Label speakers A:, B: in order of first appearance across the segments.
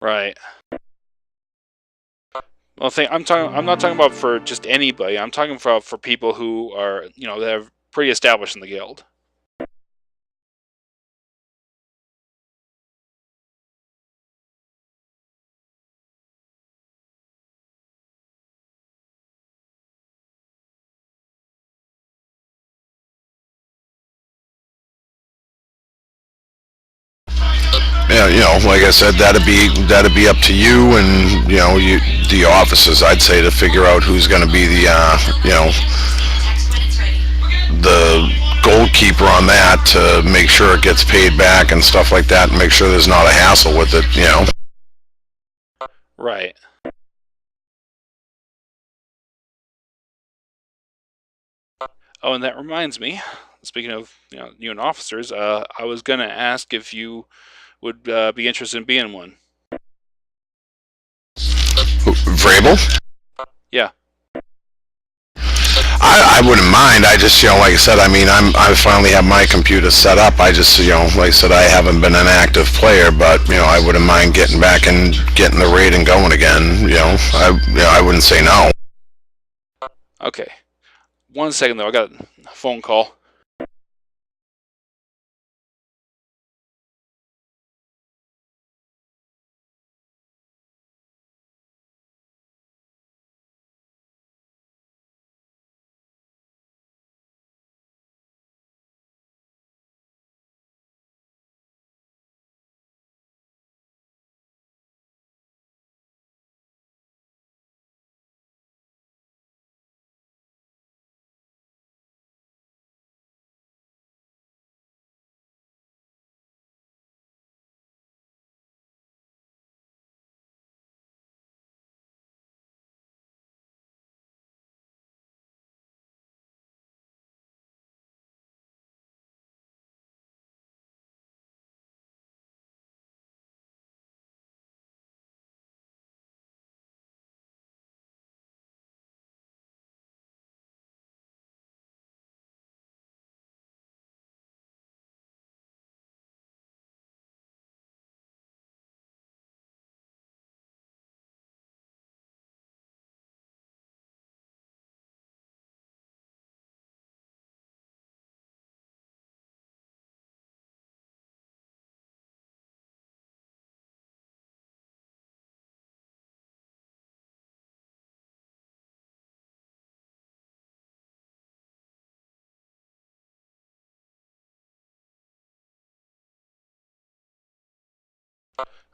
A: Right. Well, I'm not talking about for just anybody. I'm talking for people who are, that are pretty established in the guild.
B: Yeah, like I said, that'd be up to you and the officers. I'd say to figure out who's going to be the goalkeeper on that to make sure it gets paid back and stuff like that, and make sure there's not a hassle with it.
A: Right. Oh, and that reminds me. Speaking of you and officers, I was gonna ask if you would be interested in being one.
B: Vrabel?
A: Yeah.
B: I wouldn't mind. I just, like I said, I mean, I finally have my computer set up. I just, like I said, I haven't been an active player, but I wouldn't mind getting back and getting the raid and going again. I wouldn't say no.
A: Okay. 1 second though, I got a phone call.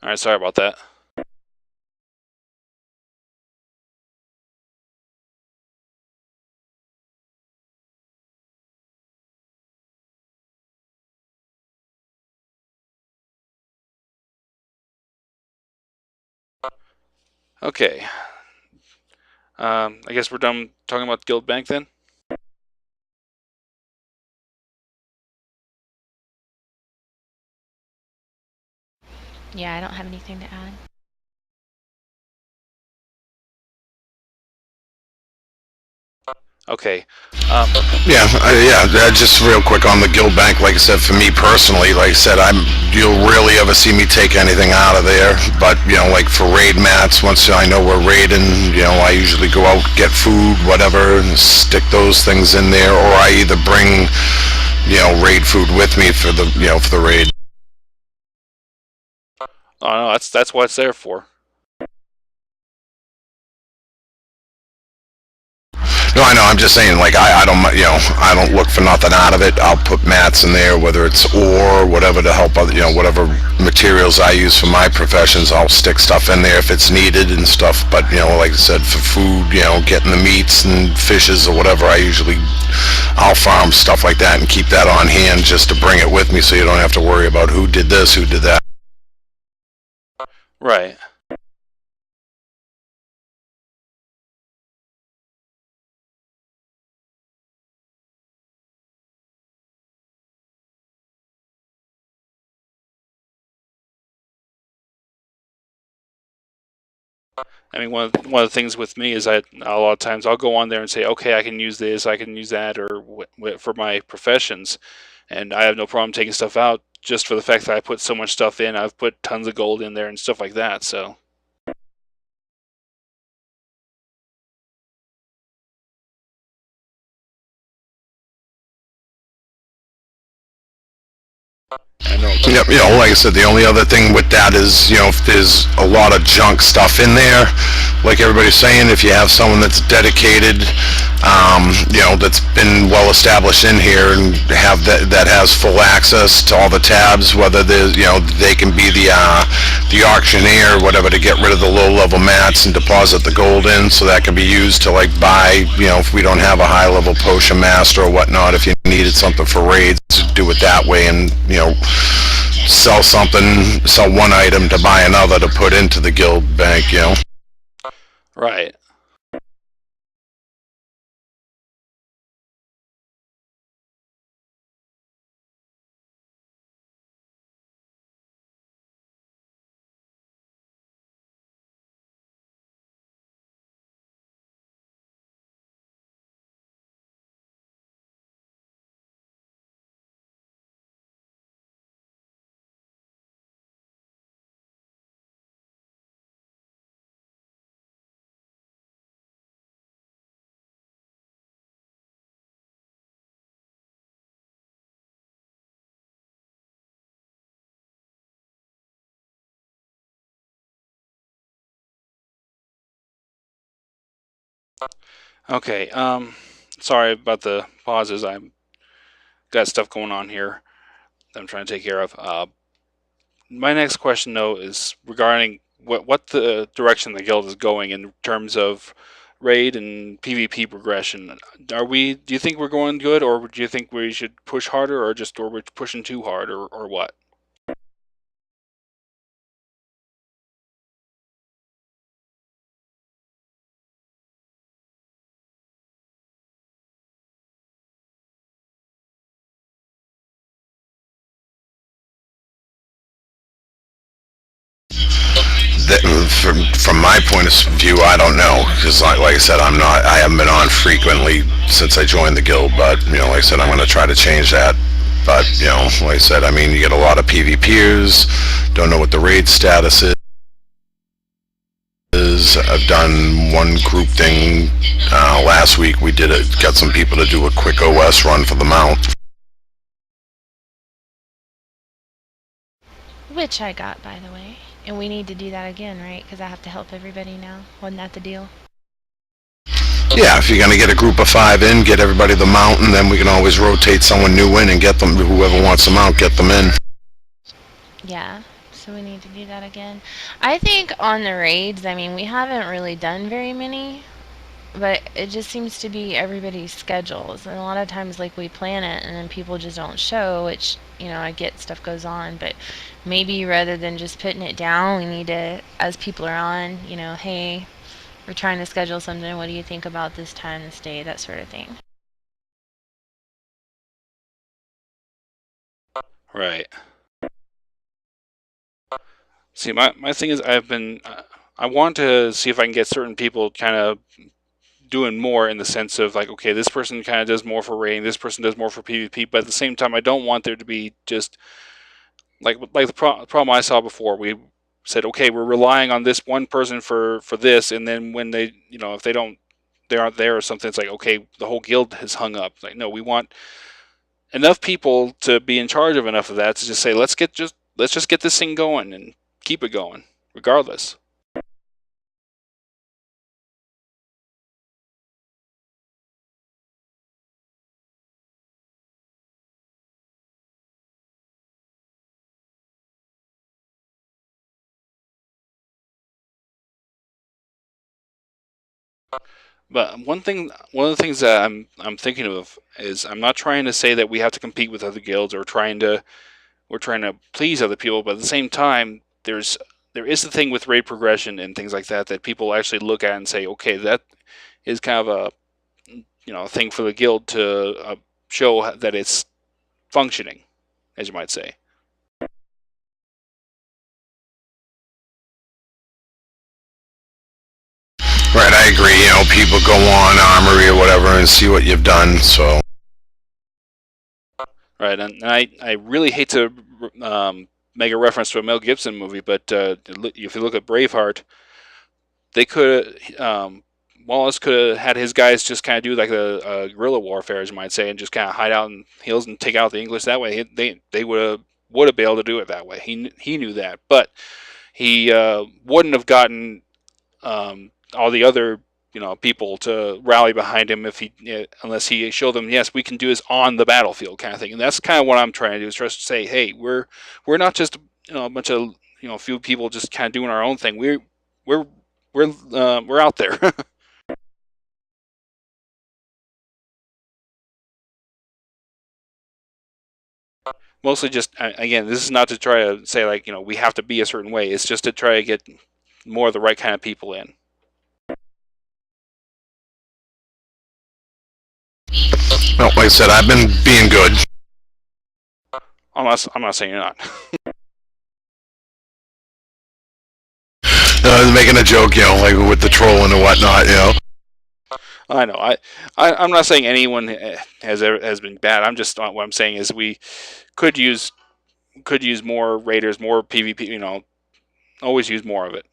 A: All right, sorry about that. Okay. I guess we're done talking about Guild Bank then.
C: Yeah, I don't have anything to add.
A: Okay.
B: Yeah. Just real quick on the guild bank. Like I said, for me personally, like I said, you'll rarely ever see me take anything out of there. But like for raid mats, once I know we're raiding, I usually go out, get food, whatever, and stick those things in there, or I either bring raid food with me for the raid.
A: Oh no, that's what it's there for.
B: No, I know. I'm just saying, like I don't look for nothing out of it. I'll put mats in there, whether it's ore, whatever to help other, whatever materials I use for my professions. I'll stick stuff in there if it's needed and stuff. But like I said, for food, getting the meats and fishes or whatever, I'll farm stuff like that and keep that on hand just to bring it with me, so you don't have to worry about who did this, who did that.
A: Right. I mean, one of the things with me is a lot of times I'll go on there and say, okay, I can use this, I can use that, or for my professions, and I have no problem taking stuff out just for the fact that I put so much stuff in. I've put tons of gold in there and stuff like that. So I know, but
B: Yep, like I said, the only other thing with that is, if there's a lot of junk stuff in there, like everybody's saying, if you have someone that's dedicated, that's been well established in here and that has full access to all the tabs, whether there's, they can be the auctioneer or whatever to get rid of the low level mats and deposit the gold in, so that can be used to like buy, if we don't have a high level potion master or whatnot, if you needed something for raids, do it that way, and sell one item to buy another to put into the guild bank.
A: right. Okay. Sorry about the pauses. I've got stuff going on here that I'm trying to take care of. My next question, though, is regarding what the direction the guild is going in terms of raid and PvP progression. Do you think we're going good, or do you think we should push harder, or we're pushing too hard, or what?
B: From my point of view, I don't know, because like I said, I haven't been on frequently since I joined the guild, but like I said, I'm going to try to change that. But like I said, I mean, you get a lot of PvPers, don't know what the raid status is. I've done one group thing last week. We got some people to do a quick OS run for the mount.
C: Which I got, by the way. And we need to do that again, right? Because I have to help everybody now. Wasn't that the deal?
B: Yeah, if you're going to get a group of 5 in, get everybody the mount, and then we can always rotate someone new in and get them, whoever wants them out, get them in.
C: Yeah, so we need to do that again. I think on the raids, I mean, we haven't really done very many, but it just seems to be everybody's schedules. And a lot of times, like, we plan it and then people just don't show, which, I get stuff goes on, but maybe rather than just putting it down, we need to, as people are on, hey, we're trying to schedule something. What do you think about this time, this day, that sort of thing?
A: Right. See, my thing is, I want to see if I can get certain people kind of doing more in the sense of like, okay, this person kind of does more for raiding, this person does more for PvP, but at the same time, I don't want there to be just like the problem I saw before. We said, okay, we're relying on this one person for this, and then when they, if they aren't there or something, it's like, okay, the whole guild has hung up. Like, no, we want enough people to be in charge of enough of that to just say, let's just get this thing going and keep it going, regardless. But one of the things that I'm thinking of is I'm not trying to say that we have to compete with other guilds or we're trying to please other people, but at the same time, there is the thing with raid progression and things like that people actually look at and say, okay, that is kind of a thing for the guild to show that it's functioning, as you might say.
B: Right, I agree. People go on Armory or whatever and see what you've done, so.
A: Right, and I really hate to make a reference to a Mel Gibson movie, but if you look at Braveheart, they could Wallace could have had his guys just kind of do like a guerrilla warfare, as you might say, and just kind of hide out in hills and take out the English that way. They would have been able to do it that way. He knew that, but he wouldn't have gotten all the other people to rally behind him if he unless he showed them, yes, we can do this on the battlefield kind of thing. And that's kind of what I'm trying to do, is just say, hey, we're not just a bunch of few people just kind of doing our own thing. We're we're out there. Mostly just again, this is not to try to say like we have to be a certain way. It's just to try to get more of the right kind of people in.
B: Well, like I said, I've been being good.
A: I'm not saying you're not.
B: Making a joke, like with the trolling and whatnot.
A: I know. I'm not saying anyone has been bad. I'm just what I'm saying is we could use more raiders, more PvP. Always use more of it.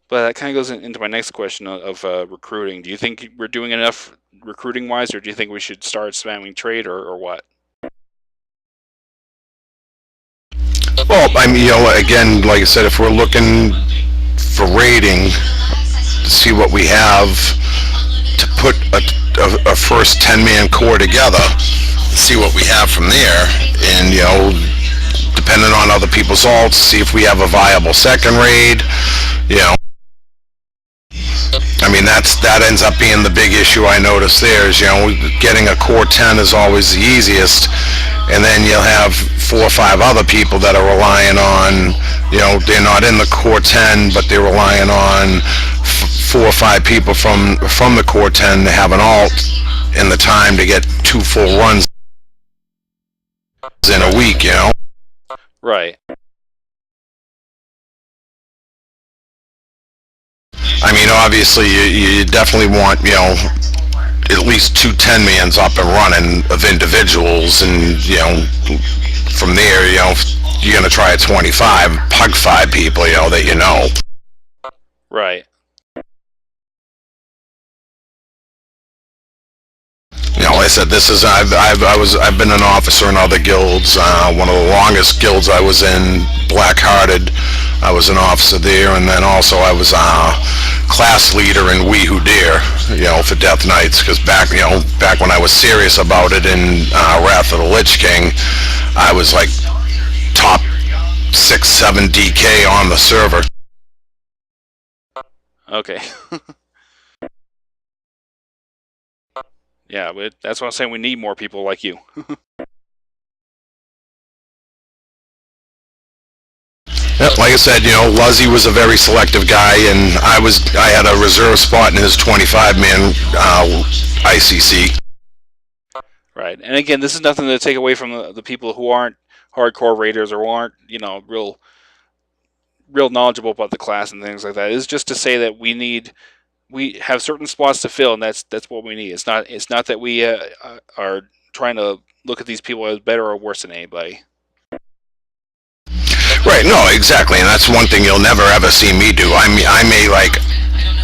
A: But that kind of goes into my next question of recruiting. Do you think we're doing enough recruiting wise, or do you think we should start spamming trade, or what?
B: Well, I mean, again, like I said, if we're looking for rating to see what we have to put a first 10-man core together, see what we have from there, and depending on other people's alts, see if we have a viable second raid. You know, I mean, that ends up being the big issue I notice there is, getting a core 10 is always the easiest, and then you'll have 4 or 5 other people that are relying on, they're not in the core 10, but they're relying on 4 or 5 people from the core 10 to have an alt in the time to get 2 full runs in a week.
A: Right.
B: I mean, obviously, you definitely want, at least 2 10-mans up and running of individuals, and, from there, you're going to try a 25, pug 5 people, that you know.
A: Right.
B: Like I said, I've been an officer in other guilds. One of the longest guilds I was in, Black-Hearted, I was an officer there, and then also I was class leader in We Who Dare, for Death Knights, because back when I was serious about it in Wrath of the Lich King, I was like top 6, 7 DK on the server.
A: Okay. Yeah, but that's what I'm saying. We need more people like you.
B: Yep, like I said, Luzzy was a very selective guy, and I had a reserve spot in his 25-man ICC.
A: Right. And again, this is nothing to take away from the people who aren't hardcore raiders or who aren't, real knowledgeable about the class and things like that. It's just to say that we have certain spots to fill, and that's what we need. It's not that we are trying to look at these people as better or worse than anybody.
B: Right, no, exactly, and that's one thing you'll never ever see me do. I may like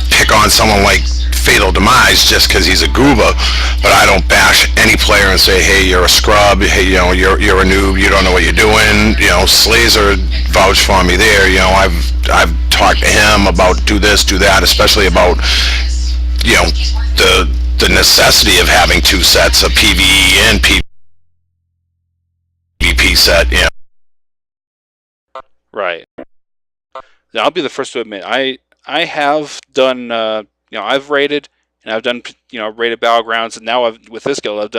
B: pick on someone like Fatal Demise just because he's a goober, but I don't bash any player and say, hey, you're a scrub, hey, you're a noob, you don't know what you're doing. Slazer vouched for me there. I've talked to him about do this, do that, especially about the necessity of having 2 sets of PvE and PvP set.
A: Right. Now, I'll be the first to admit I have done I've raided, and I've done raided battlegrounds, and now with this guild I've done